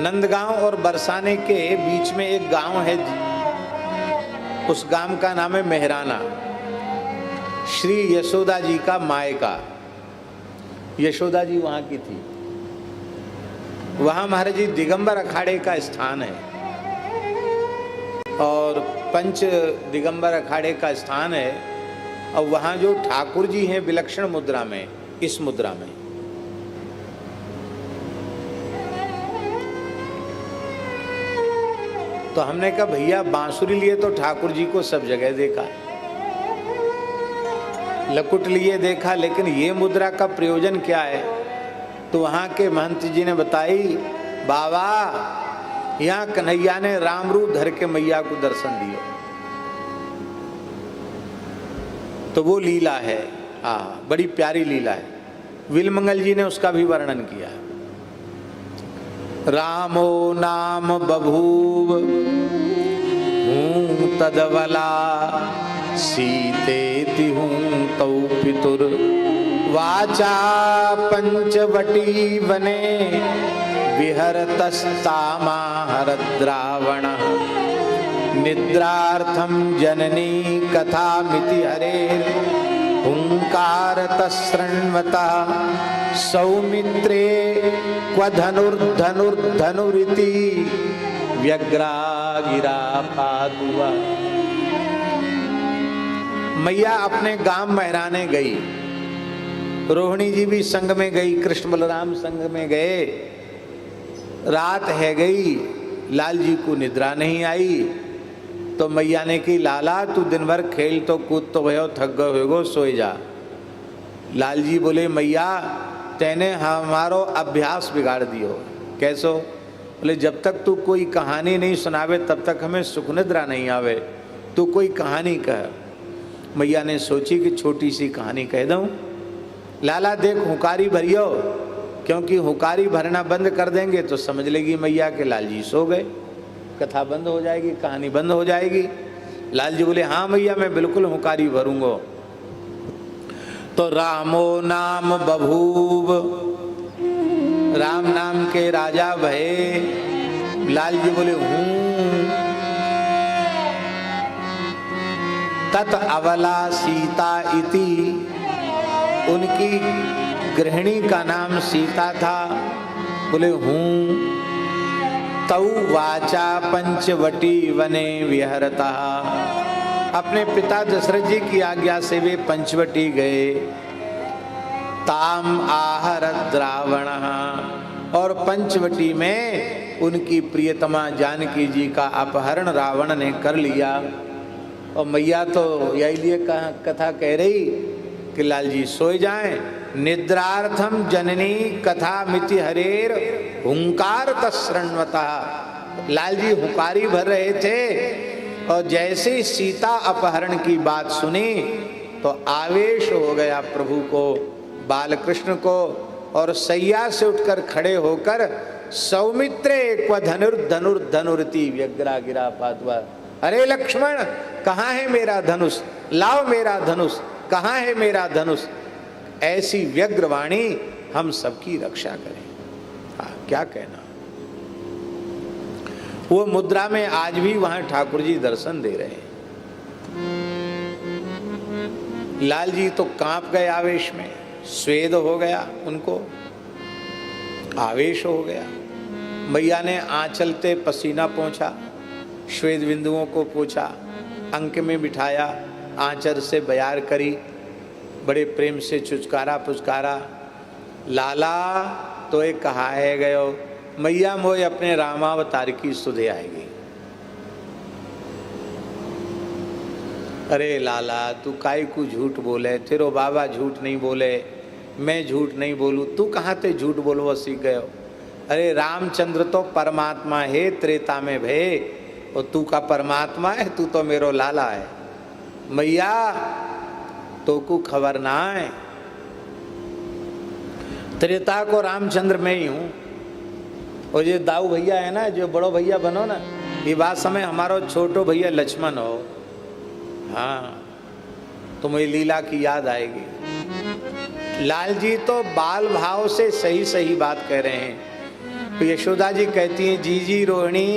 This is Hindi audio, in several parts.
नंदगांव और बरसाने के बीच में एक गांव है, उस गांव का नाम है मेहराना। श्री यशोदा जी का मायका, यशोदा जी वहां की थी। वहां महाराज जी दिगंबर अखाड़े का स्थान है और पंच दिगंबर अखाड़े का स्थान है। और वहां जो ठाकुर जी हैं विलक्षण मुद्रा में, इस मुद्रा में, तो हमने कहा भैया बांसुरी लिए तो ठाकुर जी को सब जगह देखा, लकुट लिए देखा, लेकिन ये मुद्रा का प्रयोजन क्या है? तो वहां के महंत जी ने बताई, बाबा यहाँ कन्हैया ने राम रूप धर के मैया को दर्शन दियो, तो वो लीला है। बड़ी प्यारी लीला है। विलमंगल जी ने उसका भी वर्णन किया। रामो नाम बभूव हूँ तदवला, सीतेति हूँ तौ पितुर, वाचा पंचवटी वने, विहरतस्तामा हरद्रावणः, निद्रार्थम जननी कथामिति हरेर्, हुंकारतः शृण्वता, सौमित्रे क्व धनुर्धनुरिति, व्यग्रा गिरा पातु वा। मैया अपने गांव मेहराने गई, रोहिणी जी भी संग में गई, कृष्ण बलराम संग में गए। रात है गई, लाल जी को निद्रा नहीं आई, तो मैया ने की, लाला तू दिन भर खेल तो कूद तो भयो, थक गए होगो, सोए जा। लाल जी बोले, मैया तेने हमारो अभ्यास बिगाड़ दियो। कैसो? बोले, जब तक तू कोई कहानी नहीं सुनावे तब तक हमें सुख निद्रा नहीं आवे, तू कोई कहानी कह। मैया ने सोची कि छोटी सी कहानी कह दूं। लाला देख हुकारी भरियो, क्योंकि हुकारी भरना बंद कर देंगे तो समझ लेगी मैया के लाल जी सो गए, कथा बंद हो जाएगी, कहानी बंद हो जाएगी। लाल जी बोले, हाँ मैया मैं बिल्कुल हुकारी भरूंगा। तो रामो नाम बभूव, राम नाम के राजा भये। लाल जी बोले, हूँ। तत अवला सीता इति, उनकी गृहिणी का नाम सीता था। बोले, हूँ। तौ वाचा पंचवटी वने विहरता, अपने पिता दशरथ जी की आज्ञा से वे पंचवटी गए। ताम आहरत रावणः, और पंचवटी में उनकी प्रियतमा जानकी जी का अपहरण रावण ने कर लिया। और मैया तो यही लिए कथा कह रही कि लाल जी सोए जाएं। निद्रार्थम जननी कथा मिति हरेर, हुंकार तस्रणवता। लाल जी हुकारी भर रहे थे और जैसे सीता अपहरण की बात सुनी तो आवेश हो गया प्रभु को, बालकृष्ण को, और सैया से उठकर खड़े होकर सौमित्रे क्व धनुर्धनुरिति, व्यग्रा गिरा पातवा। अरे लक्ष्मण, कहाँ है मेरा धनुष? लाओ मेरा धनुष, कहाँ है मेरा धनुष? ऐसी व्यग्रवाणी हम सबकी रक्षा करें। क्या कहना। वो मुद्रा में आज भी वहां ठाकुर जी दर्शन दे रहे हैं। लाल जी तो कांप गए आवेश में, स्वेद हो गया, उनको आवेश हो गया। मैया ने आंचलते पसीना पोंछा, श्वेत बिंदुओं को पोंछा, अंक में बिठाया, आंचल से बयार करी, बड़े प्रेम से चुचकारा पुचकारा। लाला तो एक कहा है गयो, मैया मोय अपने रामावतार की सुधे आएगी। अरे लाला तू काई को झूठ बोले, तेरो बाबा झूठ नहीं बोले, मैं झूठ नहीं बोलूं, तू कहाँ ते झूठ बोलवा सीख गयो? अरे रामचंद्र तो परमात्मा है, त्रेता में भय, और तू का परमात्मा है, तू तो मेरो लाला है। मैया तो को खबर ना है, त्रेता को रामचंद्र में ही हूँ, और ये दाऊ भैया है ना, जो बड़ो भैया बनो ना, ये बात समय हमारो छोटो भैया लक्ष्मण हो। हाँ, तुम्हें लीला की याद आएगी। लाल जी तो बाल भाव से सही सही बात कह रहे हैं। तो यशोदा जी कहती हैं, जीजी रोहिणी,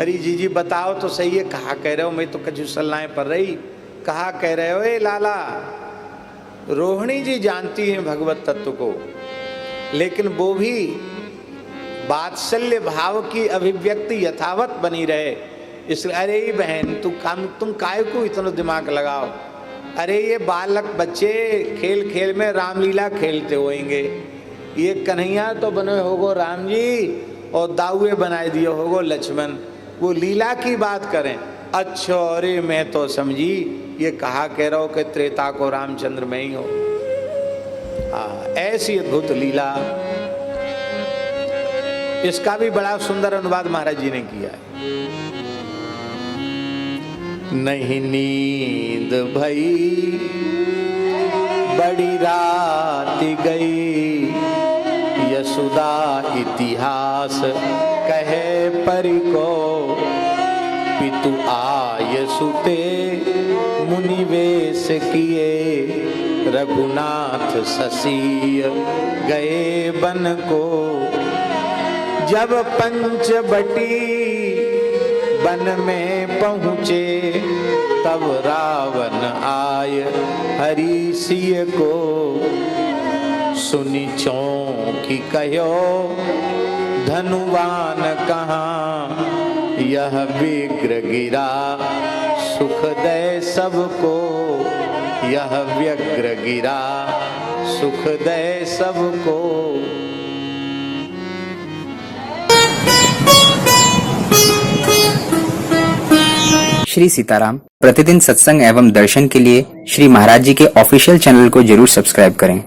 अरे जीजी बताओ तो सही है, कहा कह रहे हो, मैं तो कछु सलाहें पड़ रही, कहा कह रहे हो ए लाला। रोहिणी जी जानती हैं भगवत तत्व को, लेकिन वो भी वात्सल्य भाव की अभिव्यक्ति यथावत बनी रहे, इसलिए अरे बहन तुम काय को इतना दिमाग लगाओ, अरे ये बालक बच्चे खेल खेल में रामलीला खेलते होंगे, ये कन्हैया तो बने होगो राम जी और दाऊए बनाए दिए होगो लक्ष्मण, वो लीला की बात करें। अच्छा, अरे मैं तो समझी ये कहा कह रहा हो कि त्रेता को रामचंद्र में ही हो। हाँ, ऐसी अद्भुत लीला, इसका भी बड़ा सुंदर अनुवाद महाराज जी ने किया है। नहीं नींद भई बड़ी रात गई, यशोदा इतिहास कहे परि को, पितु आय सुते मुनिवेश किए, रघुनाथ शशी गए बन को। जब पंचवटी वन में पहुँचे, तब रावण आय हरि सिय को, सुनि चौंकी कहो धनुवान कहाँ, यह विग्र गिरा सुख दे सबको, यह व्यग्र गिरा सुख दे सबको। श्री सीताराम। प्रतिदिन सत्संग एवं दर्शन के लिए श्री महाराज जी के ऑफिशियल चैनल को जरूर सब्सक्राइब करें।